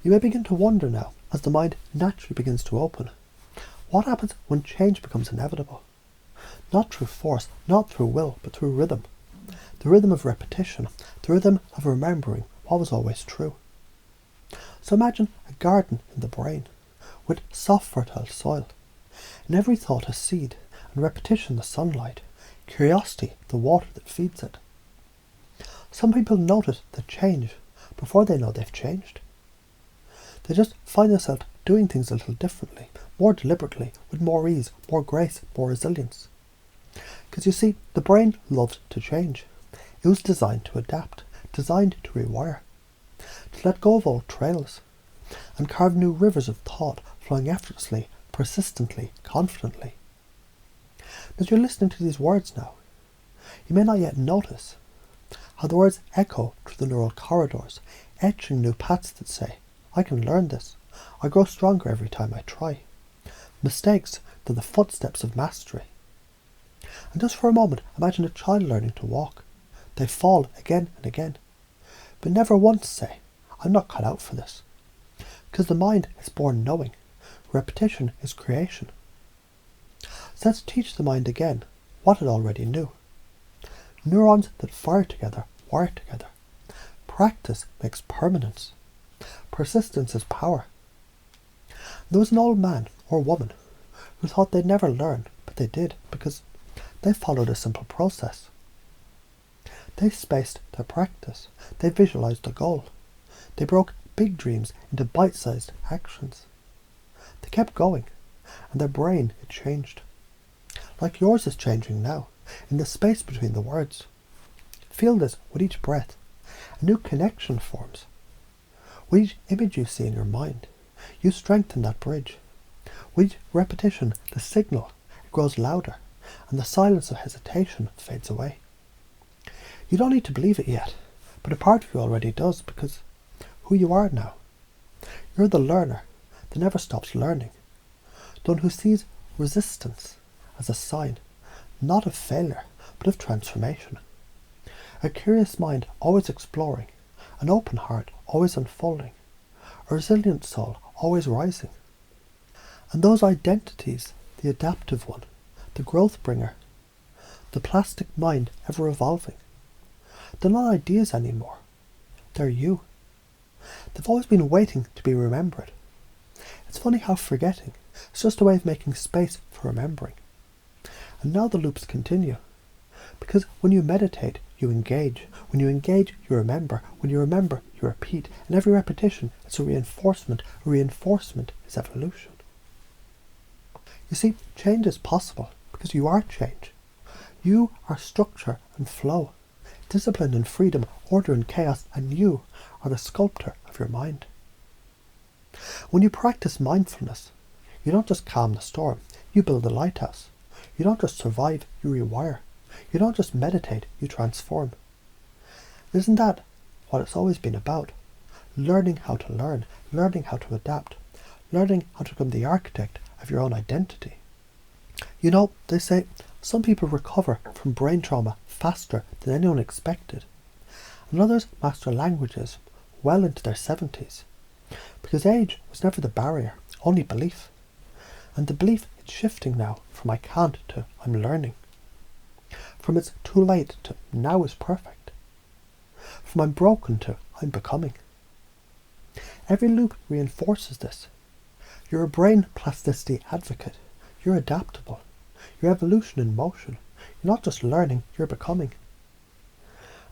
You may begin to wonder now, as the mind naturally begins to open, what happens when change becomes inevitable? Not through force, not through will, but through rhythm. The rhythm of repetition, the rhythm of remembering what was always true. So imagine a garden in the brain, with soft fertile soil, and every thought a seed, and repetition the sunlight, curiosity the water that feeds it. Some people notice the change before they know they've changed. They just find themselves doing things a little differently, more deliberately, with more ease, more grace, more resilience. Because you see, the brain loved to change. It was designed to adapt, designed to rewire, to let go of old trails, and carve new rivers of thought flowing effortlessly, persistently, confidently. As you're listening to these words now, you may not yet notice how the words echo through the neural corridors, etching new paths that say, I can learn this. I grow stronger every time I try. Mistakes are the footsteps of mastery. And just for a moment, imagine a child learning to walk. They fall again and again, but never once say, I'm not cut out for this. Because the mind is born knowing. Repetition is creation. So let's teach the mind again what it already knew. Neurons that fire together wire together. Practice makes permanence. Persistence is power. There was an old man or woman who thought they'd never learn, but they did, because they followed a simple process. They spaced their practice. They visualized a goal. They broke big dreams into bite-sized actions. They kept going, and their brain had changed. Like yours is changing now, in the space between the words. Feel this with each breath. A new connection forms. With each image you see in your mind, you strengthen that bridge. With each repetition, the signal grows louder, and the silence of hesitation fades away. You don't need to believe it yet, but a part of you already does, because who you are now. You're the learner that never stops learning, the one who sees resistance as a sign, not of failure, but of transformation. A curious mind always exploring, an open heart always unfolding, a resilient soul always rising. And those identities, the adaptive one, the growth bringer, the plastic mind ever evolving, they're not ideas anymore. They're you. They've always been waiting to be remembered. It's funny how forgetting is just a way of making space for remembering. And now the loops continue. Because when you meditate, you engage. When you engage, you remember. When you remember, you repeat. And every repetition is a reinforcement. A reinforcement is evolution. You see, change is possible because you are change. You are structure and flow, discipline and freedom, order and chaos, and you are the sculptor of your mind. When you practice mindfulness, you don't just calm the storm, you build a lighthouse. You don't just survive, you rewire. You don't just meditate, you transform. Isn't that what it's always been about? Learning how to learn, learning how to adapt, learning how to become the architect of your own identity. You know, they say some people recover from brain trauma faster than anyone expected, and others master languages well into their 70s, because age was never the barrier, only belief. And the belief is shifting now from I can't to I'm learning. From it's too late to now is perfect. From I'm broken to I'm becoming. Every loop reinforces this. You're a brain plasticity advocate. You're adaptable. You're evolution in motion. You're not just learning, you're becoming.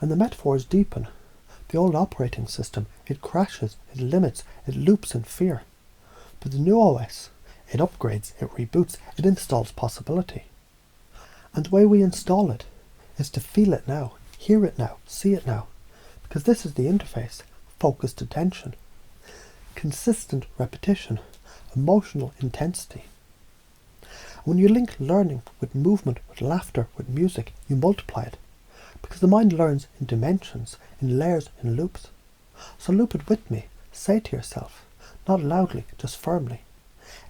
And the metaphors deepen. The old operating system, it crashes, it limits, it loops in fear. But the new OS, it upgrades, it reboots, it installs possibility. And the way we install it is to feel it now, hear it now, see it now. Because this is the interface, focused attention, consistent repetition, emotional intensity. When you link learning with movement, with laughter, with music, you multiply it. Because the mind learns in dimensions, in layers, in loops. So loop it with me. Say to yourself, not loudly, just firmly.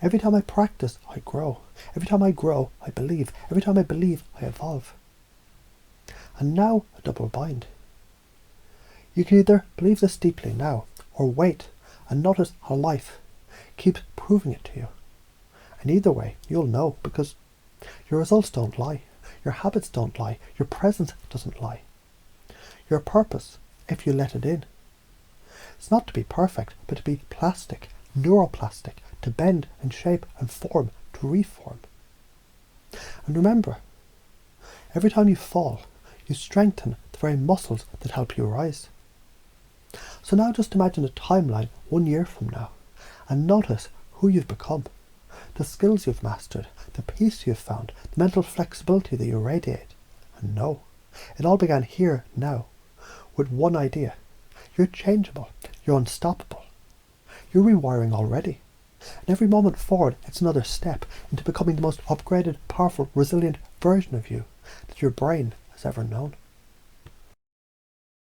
Every time I practice, I grow. Every time I grow, I believe. Every time I believe, I evolve. And now a double bind. You can either believe this deeply now, or wait and notice how life keeps proving it to you. And either way, you'll know, because your results don't lie, your habits don't lie, your presence doesn't lie. Your purpose, if you let it in, it's not to be perfect, but to be plastic, neuroplastic, to bend and shape and form, to reform. And remember, every time you fall, you strengthen the very muscles that help you rise. So now just imagine a timeline 1 year from now, and notice who you've become, the skills you've mastered, the peace you've found, the mental flexibility that you radiate. And know, it all began here now, with one idea. You're changeable, you're unstoppable. You're rewiring already. And every moment forward, it's another step into becoming the most upgraded, powerful, resilient version of you that your brain has ever known.